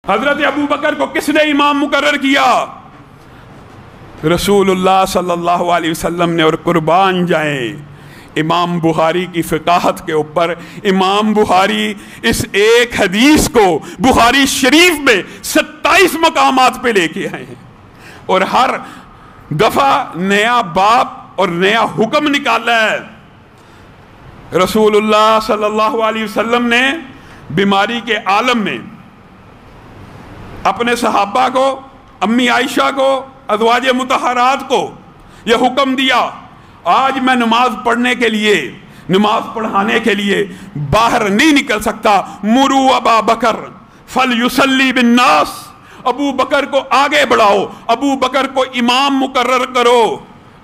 हजरत अबू बकर को किसने इमाम मुकर्रर किया? रसूलुल्लाह सल्लल्लाहु अलैहि वसल्लम ने। और कुर्बान जाएं इमाम बुखारी की फ़िकाहत के ऊपर। इमाम बुखारी इस एक हदीस को बुखारी शरीफ में 27 मकामात पे लेके आए हैं और हर दफ़ा नया बाप और नया हुक्म निकाला है। रसूलुल्लाह सल्लल्लाहु अलैहि वसल्लम ने बीमारी के आलम में अपने सहाबा को, अम्मी आयशा को, अज़वाज मुतहरात को यह हुक्म दिया, आज मैं नमाज पढ़ने के लिए, नमाज पढ़ाने के लिए बाहर नहीं निकल सकता। मुरू अबा बकर फल युसल्ली बिन नास, अबू बकर को आगे बढ़ाओ, अबू बकर को इमाम मुकर्रर करो।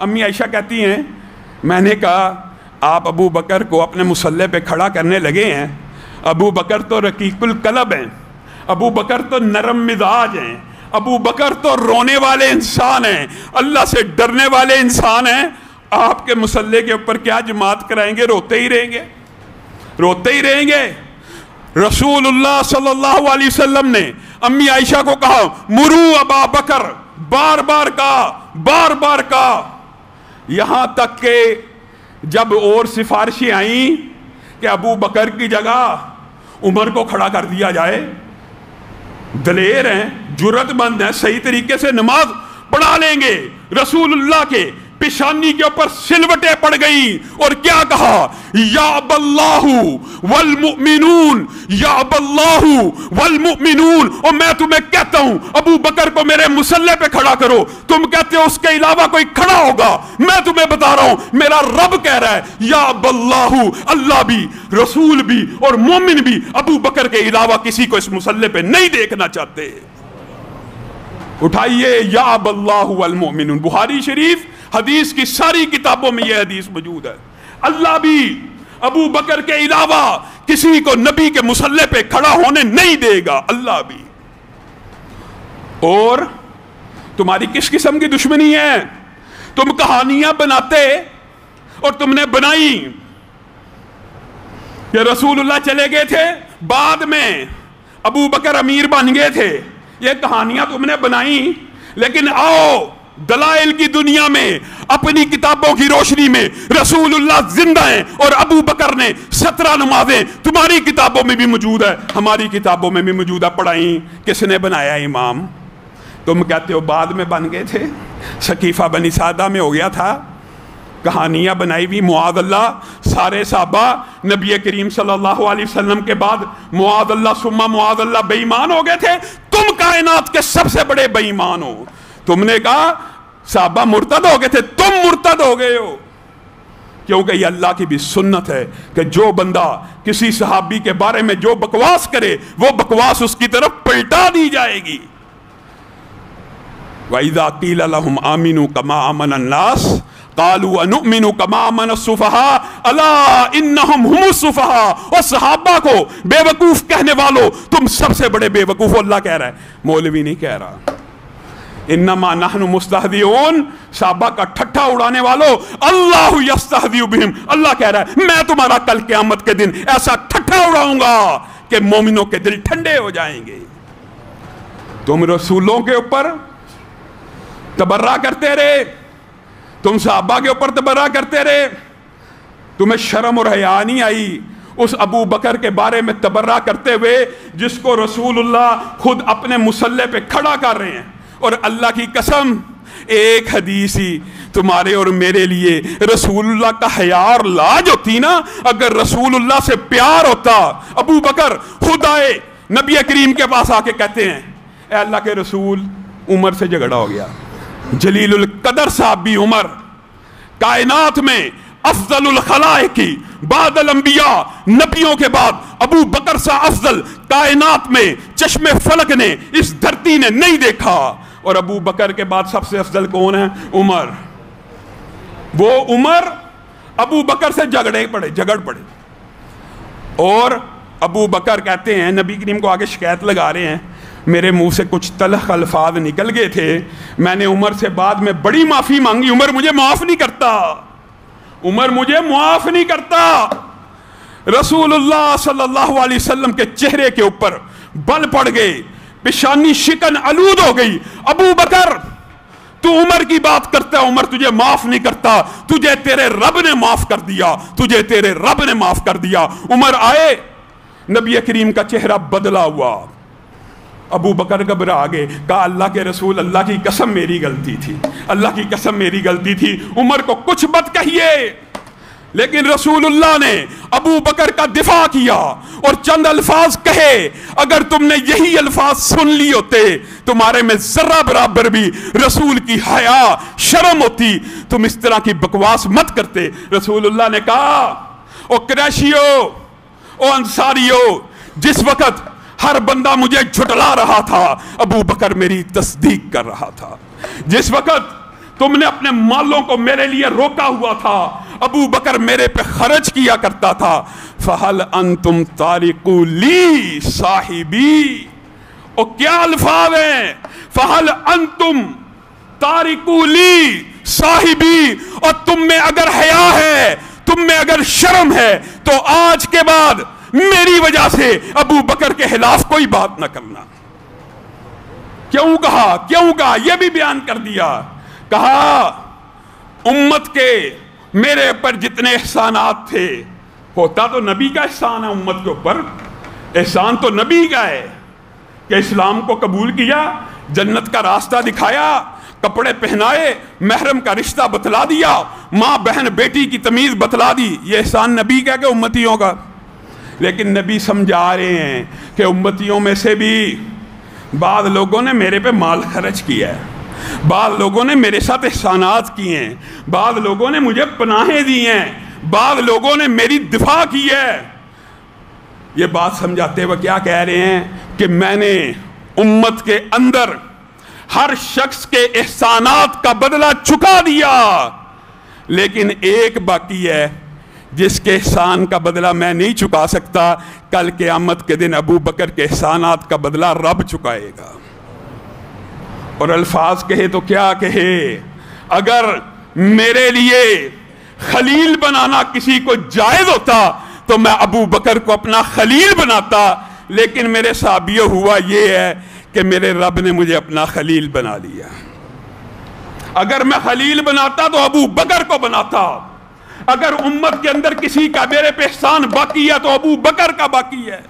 अम्मी आयशा कहती हैं, मैंने कहा आप अबू बकर को अपने मुसल्ले पे खड़ा करने लगे हैं। अबू बकर तो रकीकुल कलब हैं, अबू बकर तो नरम मिजाज हैं, अबू बकर तो रोने वाले इंसान हैं, अल्लाह से डरने वाले इंसान हैं। आपके मुसल्ले के ऊपर क्या जमात कराएंगे? रोते ही रहेंगे, रोते ही रहेंगे। रसूलुल्लाह सल्लल्लाहु अलैहि वसल्लम ने अम्मी आयशा को कहा मुरू अबा बकर, बार बार कहा, बार बार कहा, यहां तक के जब और सिफारिशें आई कि अबू बकर की जगह उमर को खड़ा कर दिया जाए। दलेर हैं, जुर्रतमंद हैं, सही तरीके से नमाज पढ़ा लेंगे। रसूलुल्लाह के पेशानी के ऊपर सिलवटें पड़ गई और क्या कहा? या अब्बल्लाहु वल मुमिनून, या अब्बल्लाहु वल मुमिनून। और मैं तुम्हें कहता हूं अबू बकर को मेरे मुसल्ले पे खड़ा करो, तुम कहते हो उसके अलावा कोई खड़ा होगा। मैं तुम्हें बता रहा हूं मेरा रब कह रहा है या अब्बल्लाहु, अल्लाह भी, रसूल भी और मोमिन भी अबू बकर के अलावा किसी को इस मुसल्ले पे नहीं देखना चाहते। उठाइए या अब्बल्लाहु वल मुमिनून। बुखारी शरीफ हदीस की सारी किताबों में यह हदीस मौजूद है। अल्लाह भी अबू बकर के अलावा किसी को नबी के मुसल्ले पे खड़ा होने नहीं देगा, अल्लाह भी। और तुम्हारी किस किस्म की दुश्मनी है? तुम कहानियां बनाते और तुमने बनाई कि रसूलुल्लाह चले गए थे, बाद में अबू बकर अमीर बन गए थे। ये कहानियां तुमने बनाई, लेकिन आओ दलाइल की दुनिया में अपनी किताबों की रोशनी में रसूलुल्लाह जिंदा हैं और अबू बकर ने 17 नमाजें तुम्हारी किताबों में भी मौजूद है, हमारी किताबों में भी मौजूद है। पढ़ाई किसने बनाया? इमाम। तुम कहते हो बाद में बन गए थे, सकीफा बनी सादा में हो गया था, कहानियां बनाई हुई। मुआज़ल्लाह सारे साहबा नबी करीम सल्लल्लाहु अलैहि वसल्लम के बाद मुआज़ल्लाह सुम्मा मुआज़ल्लाह बेईमान हो गए थे। तुम कायनात के सबसे बड़े बेईमान हो। तुमने कहा साहबा मुर्तद हो गए थे, तुम मुर्तद हो गए हो, क्योंकि ये अल्लाह की भी सुन्नत है कि जो बंदा किसी सहाबी के बारे में जो बकवास करे वो बकवास उसकी तरफ पलटा दी जाएगी। वइज़ा क़ील लहुम आमिनू कमा आमन अन्नास क़ालू अनुमिनु कमा आमन अस्सुफ़हा अला इन्नहुम हुमुस सुफ़हा। और सहाबा को बेवकूफ कहने वालों, तुम सबसे बड़े बेवकूफ। अल्लाह कह रहा है, मौलवी नहीं कह रहा। इन्नमा नहनु मुस्तहज़िऊन, साहबा का ठट्ठा उड़ाने वालों, अल्लाहु यस्तहज़िउ बिहिम। अल्लाह कह रहा है मैं तुम्हारा कल क़यामत के दिन ऐसा ठट्ठा उड़ाऊंगा कि मोमिनों के दिल ठंडे हो जाएंगे। तुम रसूलों के ऊपर तबर्रा करते रहे, तुम साहबा के ऊपर तबर्रा करते रहे, तुम्हें शर्म और हया नहीं आई उस अबू बकर के बारे में तबर्रा करते हुए जिसको रसूलुल्लाह खुद अपने मुसल्ले पे खड़ा कर रहे हैं। और अल्लाह की कसम, एक हदीस ही तुम्हारे और मेरे लिए रसूलुल्लाह का हया और लाज होती ना। अगर रसूलुल्लाह से प्यार होता, अबू बकर खुद आए नबी करीम के पास आके कहते हैं ए अल्लाह के रसूल, उमर से झगड़ा हो गया। जलीलुल कदर साहब भी उमर, कायनात में अफजलुल खलाइकी बादल अंबिया, नबियों के बाद अबू बकर सा अफजल कायनात में चश्मे फलक ने, इस धरती ने नहीं देखा। और अबू बकर के बाद सबसे अफजल कौन है? उमर। वो उमर अबू बकर से झगड़ पड़े। और अबू बकर कहते हैं, नबी करीम को आगे शिकायत लगा रहे हैं, मेरे मुंह से कुछ तलख अल्फाज निकल गए थे, मैंने उमर से बाद में बड़ी माफी मांगी, उमर मुझे माफ नहीं करता, उमर मुझे माफ नहीं करता। रसूलुल्लाह सल्लल्लाहु अलैहि वसल्लम के चेहरे के ऊपर बल पड़ गए। पेशानी शिकन आलूद हो गई। अबू बकर तू उमर की बात करता है, उमर तुझे माफ नहीं करता, तुझे तेरे रब ने माफ कर दिया, तुझे तेरे रब ने माफ कर दिया। उमर आए, नबी करीम का चेहरा बदला हुआ। अबू बकर घबरा गए, कहा अल्लाह के रसूल, अल्लाह की कसम मेरी गलती थी, अल्लाह की कसम मेरी गलती थी, उमर को कुछ मत कहिए। लेकिन रसूलुल्लाह ने अबू बकर का दिफा किया और चंद अल्फाज कहे, अगर तुमने यही अल्फाज सुन लिए होते, तुम्हारे में जर्रा बराबर भी रसूल की हया शर्म होती, तुम इस तरह की बकवास मत करते। रसूलुल्लाह ने कहा, ओ कुरैशियो, ओ अंसारियो, जिस वक्त हर बंदा मुझे झुटला रहा था, अबू बकर मेरी तस्दीक कर रहा था। जिस वक्त तुमने अपने मालों को मेरे लिए रोका हुआ था, अबू बकर मेरे पे खर्च किया करता था। फहल अंतुम तारिकू ली साहिबी, और क्या अल्फाज है, फहल अंतुम तारिकू ली साहिबी, और तुम में अगर हया है, तुम में अगर शर्म है, तो आज के बाद मेरी वजह से अबू बकर के खिलाफ कोई बात ना करना। क्यों कहा, क्यों कहा, यह भी बयान कर दिया। कहा उम्मत के मेरे ऊपर जितने एहसानात थे, होता तो नबी का एहसान है उम्मत के ऊपर, एहसान तो नबी का है कि इस्लाम को कबूल किया, जन्नत का रास्ता दिखाया, कपड़े पहनाए, महरम का रिश्ता बतला दिया, माँ बहन बेटी की तमीज बतला दी, ये एहसान नबी का कि उम्मतियों का। लेकिन नबी समझा रहे हैं कि उम्मतियों में से भी बाद लोगों ने मेरे पे माल खर्च किया है, बाद लोगों ने मेरे साथ एहसानात किए हैं, बाद लोगों ने मुझे पनाहें दी हैं, बाद लोगों ने मेरी दिफा की है। ये बात समझाते हुए क्या कह रहे हैं कि मैंने उम्मत के अंदर हर शख्स के एहसानात का बदला चुका दिया, लेकिन एक बाकी है जिसके एहसान का बदला मैं नहीं चुका सकता। कल क़यामत के दिन अबू बकर के एहसानात का बदला रब चुकाएगा। और अल्फाज कहे तो क्या कहे, अगर मेरे लिए खलील बनाना किसी को जायज होता तो मैं अबू बकर को अपना खलील बनाता, लेकिन मेरे साबियों हुआ ये है कि मेरे रब ने मुझे अपना खलील बना लिया। अगर मैं खलील बनाता तो अबू बकर को बनाता, अगर उम्मत के अंदर किसी का मेरे पे एहसान बाकी है तो अबू बकर का बाकी है।